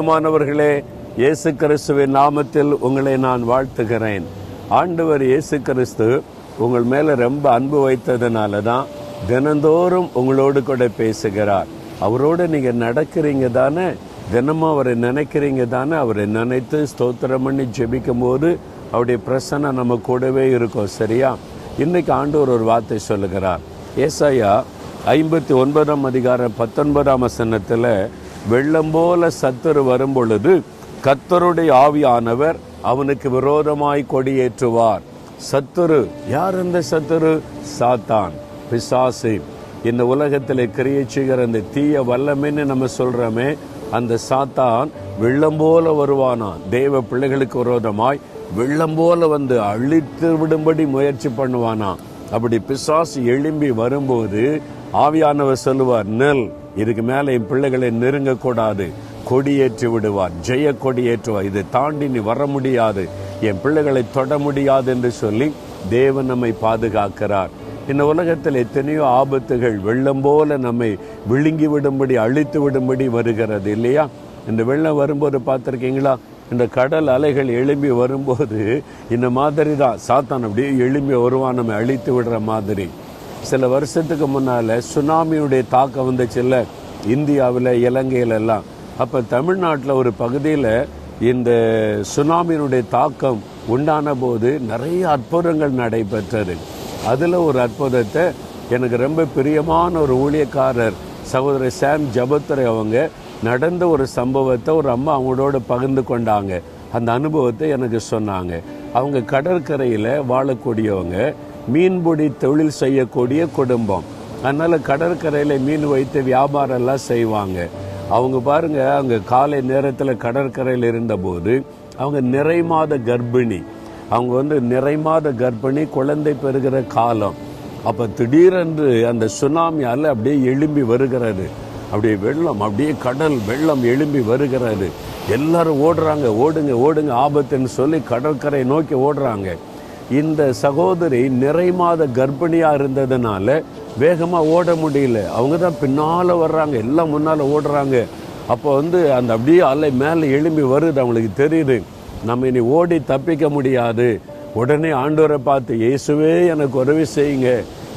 பிரியமானவர்களே, இயேசு கிறிஸ்துவின் நாமத்தில் உங்களை நான் வாழ்த்துகிறேன். ஆண்டவர் இயேசு கிறிஸ்து உங்கள் மேல ரொம்ப அன்பு வைத்ததுனால தான் தினந்தோறும் உங்களோடு கூட பேசுகிறார். அவரோடு நீங்க நடக்கிறீங்க தானே, தினமும் அவரை நினைக்கிறீங்க தானே. அவரை நினைத்து ஸ்தோத்திரம் பண்ணி ஜெபிக்கும் போது அவருடைய பிரசன்னம் நம்ம கூடவே இருக்கும். சரியா? இன்னைக்கு ஆண்டவர் ஒரு வார்த்தை சொல்லுகிறார். ஏசாயா 59 அதிகாரம் 19 வசனத்துல, வெள்ளம் போல சத்துரு வரும் பொழுது கர்த்தருடைய ஆவியானவர் அவனுக்கு விரோதமாய் கொடியேற்றுவார். சத்துரு யார்? இந்த சத்துரு சாத்தான், பிசாசு. இந்த உலகத்தில் கிரியை செய்கிற அந்த தீய வல்லமைன்னு நம்ம சொல்றோமே, அந்த சாத்தான் வெள்ளம் போல வருவானா. தேவ பிள்ளைகளுக்கு விரோதமாய் வெள்ளம் போல வந்து அழித்து விடும்படி முயற்சி பண்ணுவானா. அப்படி பிசாசு எழும்பி வரும்போது ஆவியானவர் சொல்லுவார், நெல், இதுக்கு மேல என் பிள்ளைகளை நெருங்க கூடாது, கொடியேற்றி விடுவார், ஜெய கொடியேற்றுவார். இதை தாண்டி நீ வர முடியாது, என் பிள்ளைகளை தொட முடியாது என்று சொல்லி தேவன் நம்மை பாதுகாக்கிறார். இந்த உலகத்தில் எத்தனையோ ஆபத்துகள் வெள்ளம் போல நம்மை விழுங்கி விடும்படி அழித்து விடும்படி வருகிறது இல்லையா? இந்த வெள்ளம் வரும்போது பார்த்திருக்கீங்களா? இந்த கடல் அலைகள் எழும்பி வரும்போது இந்த மாதிரி தான் சாத்தான் அப்படியே எழும்பி வருவான், நம்ம அழித்து விடுற மாதிரி. சில வருஷத்துக்கு முன்னால சுனாமியுடைய தாக்கம் வந்துச்சுல்ல, இந்தியாவில் இலங்கையில எல்லாம். அப்ப தமிழ்நாட்டில் ஒரு பகுதியில் இந்த சுனாமியினுடைய தாக்கம் உண்டான போது நிறைய அற்புதங்கள் நடைபெற்றது. அதுல ஒரு அற்புதத்தை எனக்கு ரொம்ப பிரியமான ஒரு ஊழியக்காரர் சகோதரர் சாம் ஜபத்துரை அவங்க நடந்த ஒரு சம்பவத்தை ஒரு அம்மா அவங்களோட பகிர்ந்து கொண்டாங்க. அந்த அனுபவத்தை எனக்கு சொன்னாங்க. அவங்க கடற்கரையில வாழக்கூடியவங்க, மீன்பிடி தொழில் செய்யக்கூடிய குடும்பம். அதனால கடற்கரையில மீன் வைத்து வியாபாரம் எல்லாம் செய்வாங்க. அவங்க பாருங்க, அவங்க காலை நேரத்தில் கடற்கரையில் இருந்த போது அவங்க நிறைமாத கர்ப்பிணி. அவங்க நிறைமாத கர்ப்பிணி, குழந்தை பெறுகிற காலம். அப்ப திடீரென்று அந்த சுனாமியால அப்படியே எழும்பி வருகிறது. அப்படியே வெள்ளம், அப்படியே கடல் வெள்ளம் எழும்பி வருகிறது. எல்லாரும் ஓடுறாங்க, ஓடுங்க ஓடுங்க ஆபத்துன்னு சொல்லி கடற்கரை நோக்கி ஓடுறாங்க. இந்த சகோதரி நிறைமாத கர்ப்பிணியா இருந்ததுனால வேகமா ஓட முடியல. அவங்க தான் பின்னால வர்றாங்க, எல்லாம் முன்னால ஓடுறாங்க. அப்போ அந்த அப்படியே அலை மேல எழும்பி வருது. அவங்களுக்கு தெரியுது, நம்ம இனி ஓடி தப்பிக்க முடியாது. உடனே ஆண்டவரை பார்த்து, இயேசுவே எனக்கு உதவி செய்யுங்க,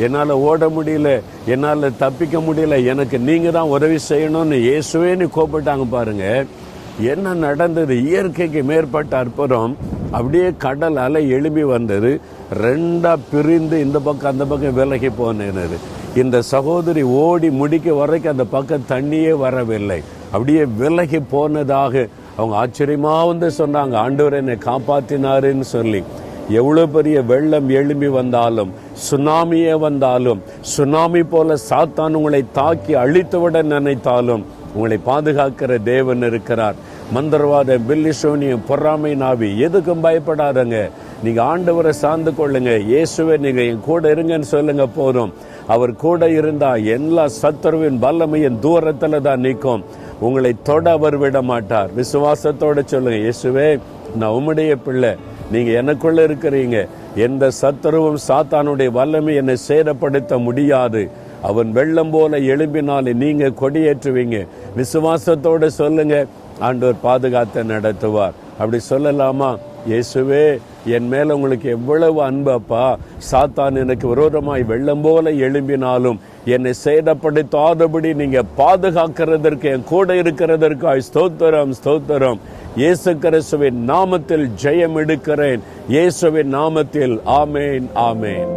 என்னால ஓட முடியல, என்னால தப்பிக்க முடியல, எனக்கு நீங்க தான் உதவி செய்யணும்னு இயேசுவேன்னு கூப்பிட்டாங்க. பாருங்க என்ன நடந்தது. இயற்கைக்கு மேற்பட்ட அற்புதம். அப்படியே கடல் அலை எழும்பி வந்தது, ரெண்டா பிரிந்து இந்த பக்கம் அந்த பக்கம் விலகி போனது. இந்த சகோதரி ஓடி முடிக்க வரைக்கும் அந்த பக்கம் தண்ணியே வரவில்லை, அப்படியே விலகி போனதாக அவங்க ஆச்சரியமா சொன்னாங்க, ஆண்டவர் என்னை காப்பாத்தினாருன்னு சொல்லி. எவ்வளவு பெரிய வெள்ளம் எழும்பி வந்தாலும், சுனாமியே வந்தாலும், சுனாமி போல சாத்தான் உங்களை தாக்கி அழித்துவிட நினைத்தாலும் உங்களை பாதுகாக்கிற தேவன் இருக்கிறார். மந்திரவாத, பில்லிசோனியம், பொறாமை நாவி எதுக்கும் பயப்படாதங்க. நீங்க ஆண்டவரை சார்ந்து கொள்ளுங்க. இயேசுவே நீங்க என் கூட இருங்கன்னு சொல்லுங்க போதும். அவர் கூட இருந்தா எல்லா சத்துருவின் வல்லமையின் தூரத்துல தான் நிற்கும். உங்களை தொட அவர் விட மாட்டார். விசுவாசத்தோட சொல்லுங்க, இயேசுவே நான் உம்முடைய பிள்ளை, நீங்க எனக்குள்ள இருக்கிறீங்க, எந்த சத்துருவும் சாத்தானுடைய வல்லமை என்னை சேதப்படுத்த முடியாது. அவன் வெள்ளம் போல எழும்பினாலே நீங்க கொடியேற்றுவீங்க. விசுவாசத்தோட சொல்லுங்க, ஆண்டவர் பாதுகாத்து நடத்துவார். அப்படி சொல்லலாமா? இயேசுவே என் மேல உங்களுக்கு எவ்வளவு அன்பு அப்பா. சாத்தான் எனக்கு விரோதமாய் வெள்ளம் போல எழும்பினாலும் என்னை சேதப்படுத்தாதபடி நீங்க பாதுகாக்கிறதற்கு, என் கூட இருக்கிறதற்கு ஸ்தோத்திரம் ஸ்தோத்திரம். இயேசு கிறிஸ்துவின் நாமத்தில் ஜெயம் எடுக்கிறேன். இயேசுவின் நாமத்தில் ஆமேன் ஆமேன்.